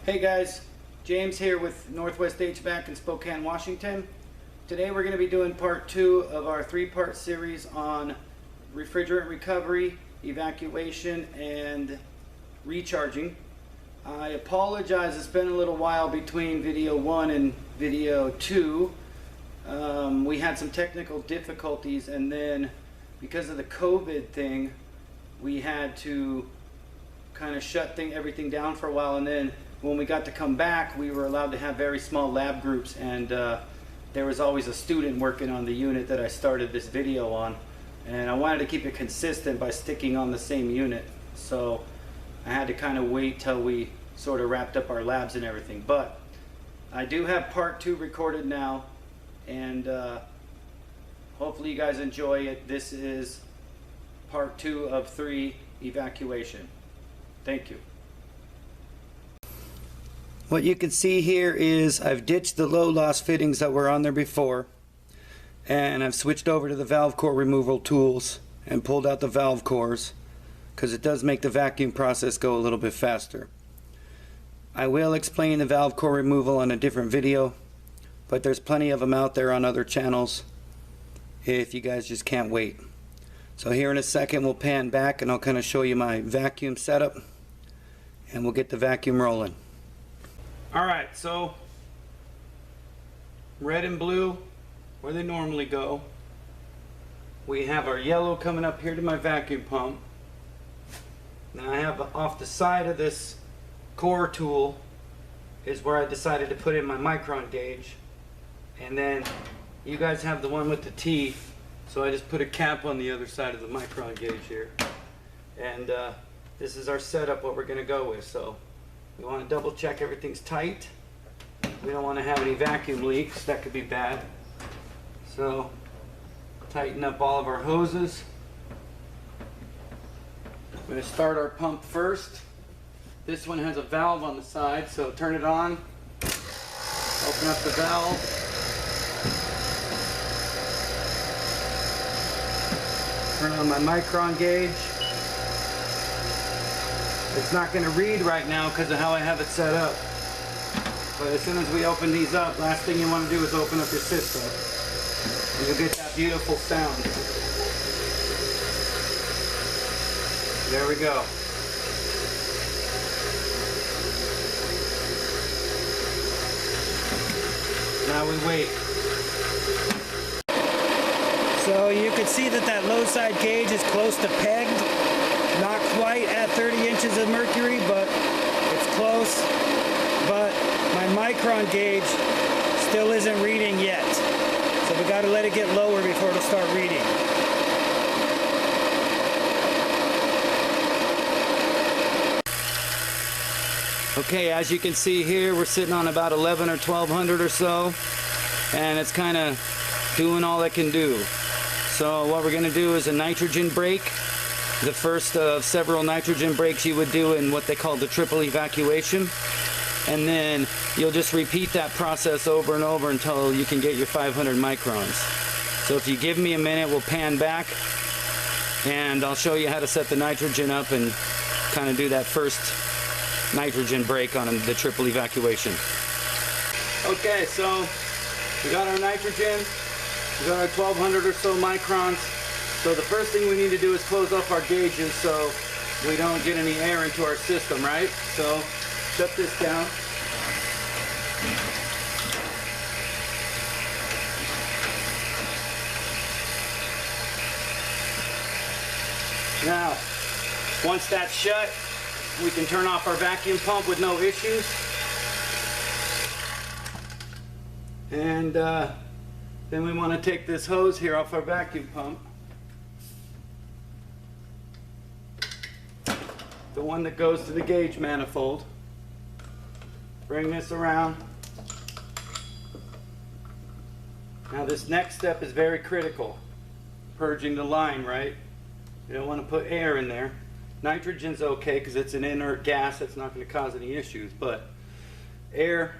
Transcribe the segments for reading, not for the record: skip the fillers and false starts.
Hey guys, James here with Northwest HVAC in Spokane, Washington. Today we're going to be doing part 2 of our 3-part series on refrigerant recovery, evacuation, and recharging. I apologize, it's been a little while between video 1 and video 2. We had some technical difficulties, and then because of the COVID thing, we had to kind of shut everything down for a while, and then when we got to come back, we were allowed to have very small lab groups, and there was always a student working on the unit that I started this video on, and I wanted to keep it consistent by sticking on the same unit, so I had to kind of wait till we sort of wrapped up our labs and everything. But I do have part 2 recorded now, and hopefully you guys enjoy it. This is part 2 of 3, evacuation. Thank you. What you can see here is I've ditched the low loss fittings that were on there before, and I've switched over to the valve core removal tools and pulled out the valve cores because it does make the vacuum process go a little bit faster. I will explain the valve core removal on a different video, but there's plenty of them out there on other channels if you guys just can't wait. So here in a second we'll pan back and I'll kind of show you my vacuum setup, and we'll get the vacuum rolling. Alright, so red and blue where they normally go. We have our yellow coming up here to my vacuum pump. Now I have off the side of this core tool is where I decided to put in my micron gauge, and then you guys have the one with the teeth, so I just put a cap on the other side of the micron gauge here, and this is our setup, what we're going to go with. So we want to double check everything's tight. We don't want to have any vacuum leaks, that could be bad. So tighten up all of our hoses. We're going to start our pump first. This one has a valve on the side, so turn it on, open up the valve. Turn on my micron gauge. It's not going to read right now because of how I have it set up. But as soon as we open these up, last thing you want to do is open up your system. And you'll get that beautiful sound. There we go. Now we wait. So you can see that low side gauge is close to pegged. Not quite at 30 inches of mercury, but it's close. But my micron gauge still isn't reading yet. So we got to let it get lower before it'll start reading. Okay, as you can see here, we're sitting on about 11 or 1200 or so, and it's kind of doing all it can do. So what we're going to do is a nitrogen break. The first of several nitrogen breaks you would do in what they call the triple evacuation, and then you'll just repeat that process over and over until you can get your 500 microns. So if you give me a minute, we'll pan back and I'll show you how to set the nitrogen up and kind of do that first nitrogen break on the triple evacuation. Okay, so we got our nitrogen, we got our 1200 or so microns. So the first thing we need to do is close off our gauges so we don't get any air into our system, right? So shut this down. Now, once that's shut, we can turn off our vacuum pump with no issues. And then we want to take this hose here off our vacuum pump. The one that goes to the gauge manifold. Bring this around. Now this next step is very critical. Purging the line, right? You don't want to put air in there. Nitrogen's okay because it's an inert gas, that's not going to cause any issues, but air,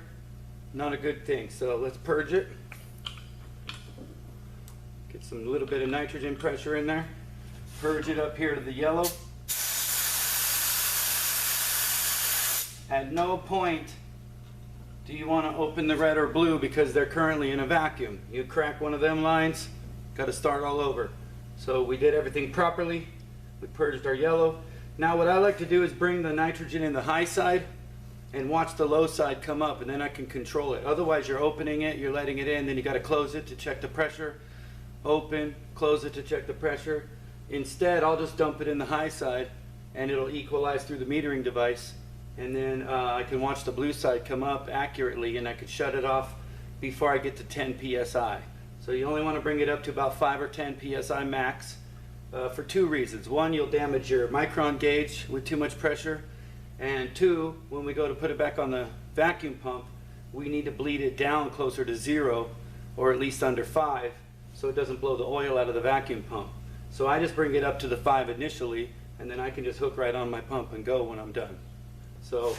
not a good thing. So let's purge it. Get some little bit of nitrogen pressure in there. Purge it up here to the yellow. At no point do you want to open the red or blue because they're currently in a vacuum. You crack one of them lines, got to start all over. So we did everything properly. We purged our yellow. Now what I like to do is bring the nitrogen in the high side and watch the low side come up, and then I can control it. Otherwise you're opening it, you're letting it in, then you got to close it to check the pressure. Open, close it to check the pressure. Instead, I'll just dump it in the high side and it'll equalize through the metering device, and then I can watch the blue side come up accurately, and I can shut it off before I get to 10 psi. So you only want to bring it up to about 5 or 10 psi max for two reasons. One, you'll damage your micron gauge with too much pressure, and two, when we go to put it back on the vacuum pump, we need to bleed it down closer to 0 or at least under 5 so it doesn't blow the oil out of the vacuum pump. So I just bring it up to the 5 initially, and then I can just hook right on my pump and go when I'm done. So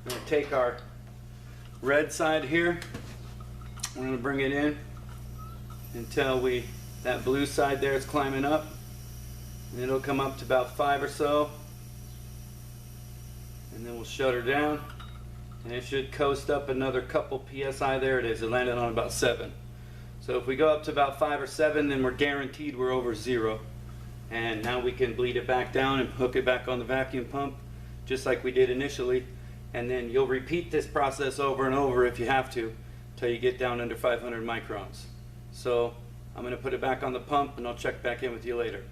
I'm going to take our red side here, we're going to bring it in until that blue side there is climbing up, and it'll come up to about 5 or so, and then we'll shut her down, and it should coast up another couple psi. There it is, it landed on about 7. So if we go up to about 5 or 7, then we're guaranteed we're over 0. And now we can bleed it back down and hook it back on the vacuum pump, just like we did initially. And then you'll repeat this process over and over if you have to, until you get down under 500 microns. So I'm going to put it back on the pump, and I'll check back in with you later.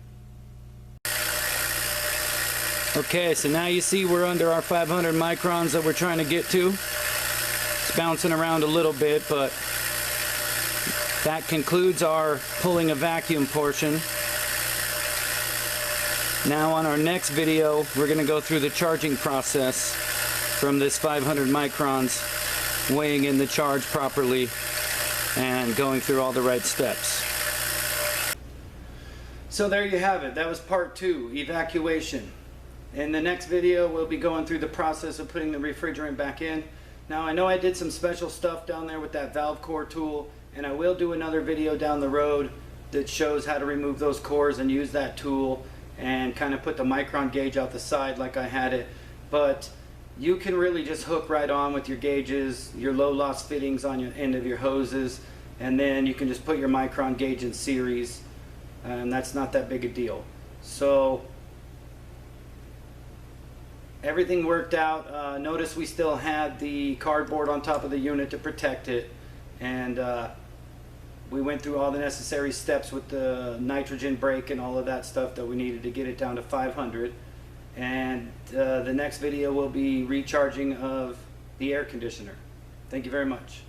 Okay, so now you see we're under our 500 microns that we're trying to get to. It's bouncing around a little bit, but that concludes our pulling a vacuum portion. Now on our next video, we're going to go through the charging process from this 500 microns, weighing in the charge properly and going through all the right steps. So there you have it. That was part 2, evacuation. In the next video, we'll be going through the process of putting the refrigerant back in. Now I know I did some special stuff down there with that valve core tool, and I will do another video down the road that shows how to remove those cores and use that tool and kind of put the micron gauge out the side like I had it. But you can really just hook right on with your gauges, your low loss fittings on your end of your hoses, and then you can just put your micron gauge in series, and that's not that big a deal. So everything worked out. Notice we still had the cardboard on top of the unit to protect it, and we went through all the necessary steps with the nitrogen brake and all of that stuff that we needed to get it down to 500. And the next video will be recharging of the air conditioner. Thank you very much.